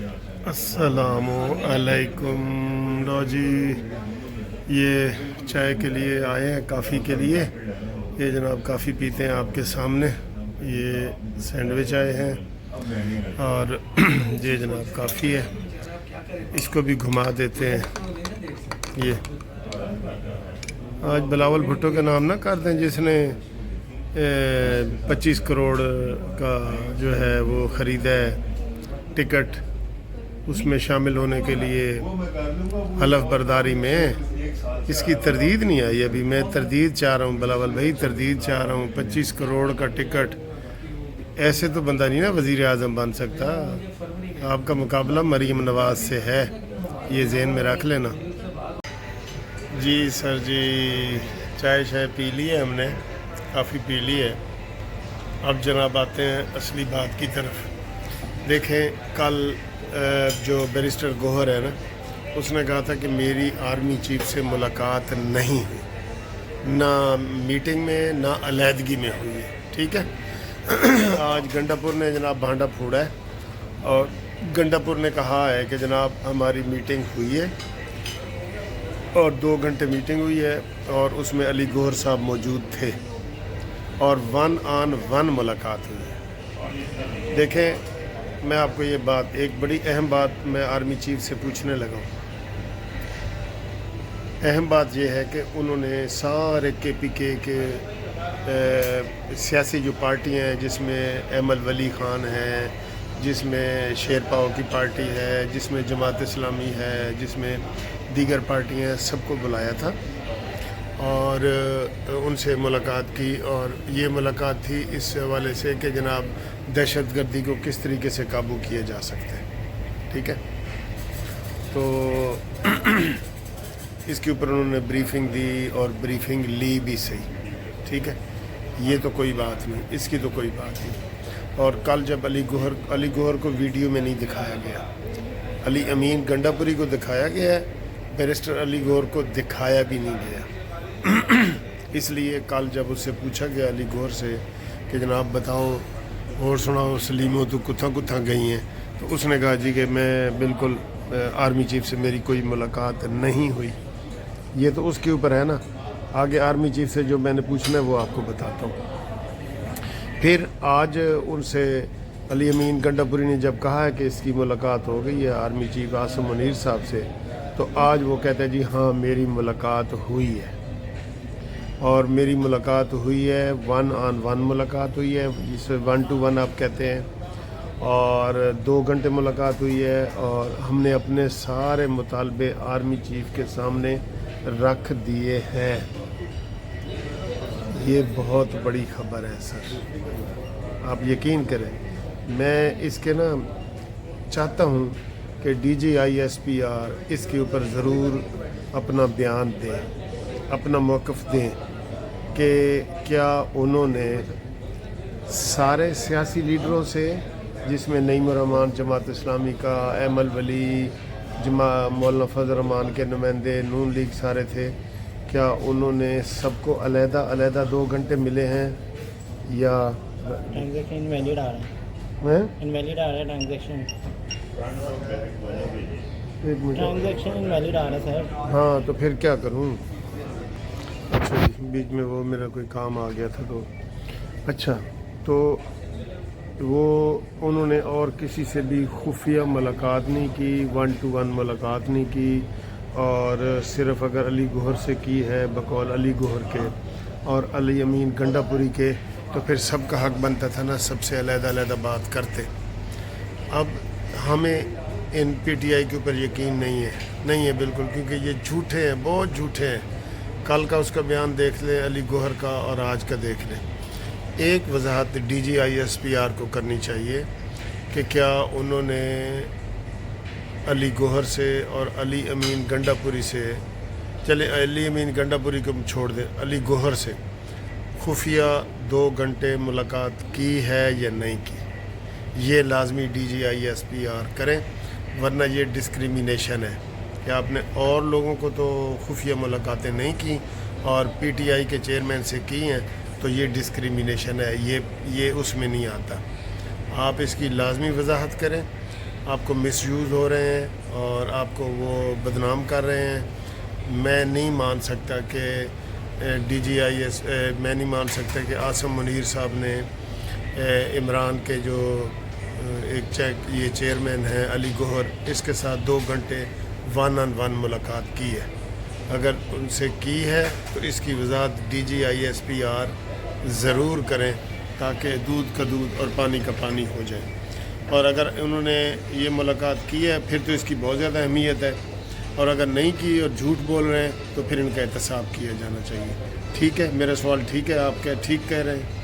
السلام علیکم. لو جی، یہ چائے کے لیے آئے ہیں، کافی کے لیے. یہ جناب کافی پیتے ہیں آپ کے سامنے. یہ سینڈوچ آئے ہیں اور یہ جناب کافی ہے. اس کو بھی گھما دیتے ہیں. یہ آج بلاول بھٹو کا نام نہ کر دیں، جس نے 25 کروڑ کا جو ہے وہ خریدا ہے ٹکٹ، اس میں شامل ہونے کے لیے حلف برداری میں. اس کی تردید نہیں آئی ابھی. میں تردید چاہ رہا ہوں بلاول بھائی، تردید چاہ رہا ہوں. 25 کروڑ کا ٹکٹ، ایسے تو بندہ نہیں نا وزیر اعظم بن سکتا. آپ کا مقابلہ مریم نواز سے ہے، یہ ذہن میں رکھ لینا. جی سر جی، چائے شائے پی لی ہے ہم نے، کافی پی لی ہے. اب جناب آتے ہیں اصلی بات کی طرف. دیکھیں، کل جو بیرسٹر گوہر ہے نا، اس نے کہا تھا کہ میری آرمی چیف سے ملاقات نہیں ہوئی، نہ میٹنگ میں نہ علیحدگی میں ہوئی ہے. ٹھیک ہے. آج گنڈا پور نے جناب بھانڈا پھوڑا ہے اور گنڈا پور نے کہا ہے کہ جناب ہماری میٹنگ ہوئی ہے اور 2 گھنٹے میٹنگ ہوئی ہے اور اس میں علی گوہر صاحب موجود تھے اور 1 on 1 ملاقات ہوئی ہے. دیکھیں، میں آپ کو یہ بات، ایک بڑی اہم بات میں آرمی چیف سے پوچھنے لگا ہوں. اہم بات یہ ہے کہ انہوں نے سارے KPK کے سیاسی جو پارٹیاں ہیں، جس میں ایمل ولی خان ہے، جس میں شیر پاؤ کی پارٹی ہے، جس میں جماعت اسلامی ہے، جس میں دیگر پارٹیاں ہیں، سب کو بلایا تھا اور ان سے ملاقات کی. اور یہ ملاقات تھی اس حوالے سے کہ جناب دہشت گردی کو کس طریقے سے قابو کیا جا سکتا ہے. ٹھیک ہے. تو اس کے اوپر انہوں نے بریفنگ دی اور بریفنگ لی بھی صحیح. ٹھیک ہے. یہ تو کوئی بات نہیں، اس کی تو کوئی بات نہیں. اور کل جب علی گوہر کو ویڈیو میں نہیں دکھایا گیا، علی امین گنڈا پوری کو دکھایا گیا ہے، بیرسٹر علی گوہر کو دکھایا بھی نہیں گیا. اس لیے کل جب اس سے پوچھا گیا علی گوہر سے کہ جناب بتاؤ اور سناؤ سلیمو تو کتھاں گئی ہیں، تو اس نے کہا جی کہ میں بالکل آرمی چیف سے میری کوئی ملاقات نہیں ہوئی. یہ تو اس کے اوپر ہے نا. آگے آرمی چیف سے جو میں نے پوچھنا ہے وہ آپ کو بتاتا ہوں. پھر آج ان سے علی امین گنڈا پوری نے جب کہا ہے کہ اس کی ملاقات ہو گئی ہے آرمی چیف عاصم منیر صاحب سے، تو آج وہ کہتے ہیں جی ہاں میری ملاقات ہوئی ہے اور میری ملاقات ہوئی ہے، 1 on 1 ملاقات ہوئی ہے، جسے 1 to 1 آپ کہتے ہیں، اور 2 گھنٹے ملاقات ہوئی ہے اور ہم نے اپنے سارے مطالبے آرمی چیف کے سامنے رکھ دیے ہیں. یہ بہت بڑی خبر ہے سر، آپ یقین کریں. میں اس کے نا چاہتا ہوں کہ DGISPR اس کے اوپر ضرور اپنا بیان دیں، اپنا موقف دیں کہ کیا انہوں نے سارے سیاسی لیڈروں سے، جس میں نعیم الرحمان جماعت اسلامی کا، ایمل ولی، مولانا فضل الرحمان کے نمائندے، نون لیگ سارے تھے، کیا انہوں نے سب کو علیحدہ 2 گھنٹے ملے ہیں یا ٹرانزیکشن انویلڈ آ رہا ہے؟ انویلڈ آ رہا ہے ٹرانزیکشن انویلڈ آ رہا ہے سر. ہاں تو پھر کیا کروں؟ اچھا جی، بیچ میں وہ میرا کوئی کام آ گیا تھا تو اچھا. تو وہ انہوں نے اور کسی سے بھی خفیہ ملاقات نہیں کی، 1 to 1 ملاقات نہیں کی، اور صرف اگر علی گوہر سے کی ہے بقول علی گوہر کے اور علی امین گنڈا پوری کے، تو پھر سب کا حق بنتا تھا نا سب سے علیحدہ بات کرتے. اب ہمیں ان PTI کے اوپر یقین نہیں ہے بالکل، کیونکہ یہ جھوٹے ہیں، بہت جھوٹے ہیں. کل کا اس کا بیان دیکھ لیں علی گوہر کا اور آج کا دیکھ لیں. ایک وضاحت DGISPR کو کرنی چاہیے کہ کیا انہوں نے علی گوہر سے اور علی امین گنڈا پوری سے، چلے علی امین گنڈا پوری کو چھوڑ دیں، علی گوہر سے خفیہ 2 گھنٹے ملاقات کی ہے یا نہیں کی. یہ لازمی DGISPR کریں، ورنہ یہ ڈسکریمنیشن ہے کہ آپ نے اور لوگوں کو تو خفیہ ملاقاتیں نہیں کی اور PTI کے چیئرمین سے کی ہیں، تو یہ ڈسکریمنیشن ہے. یہ اس میں نہیں آتا. آپ اس کی لازمی وضاحت کریں آپ کو مس یوز ہو رہے ہیں اور آپ کو وہ بدنام کر رہے ہیں. میں نہیں مان سکتا کہ ڈی جی آئی ایس میں نہیں مان سکتا کہ عاصم منیر صاحب نے عمران کے جو ایک یہ چیئرمین ہیں علی گوہر، اس کے ساتھ 2 گھنٹے 1 on 1 ملاقات کی ہے. اگر ان سے کی ہے تو اس کی وضاحت D G I S P R ضرور کریں تاکہ دودھ کا دودھ اور پانی کا پانی ہو جائے. اور اگر انہوں نے یہ ملاقات کی ہے پھر تو اس کی بہت زیادہ اہمیت ہے، اور اگر نہیں کی اور جھوٹ بول رہے ہیں تو پھر ان کا احتساب کیا جانا چاہیے. ٹھیک ہے، میرا سوال ٹھیک ہے، آپ کیا ٹھیک کہہ رہے ہیں؟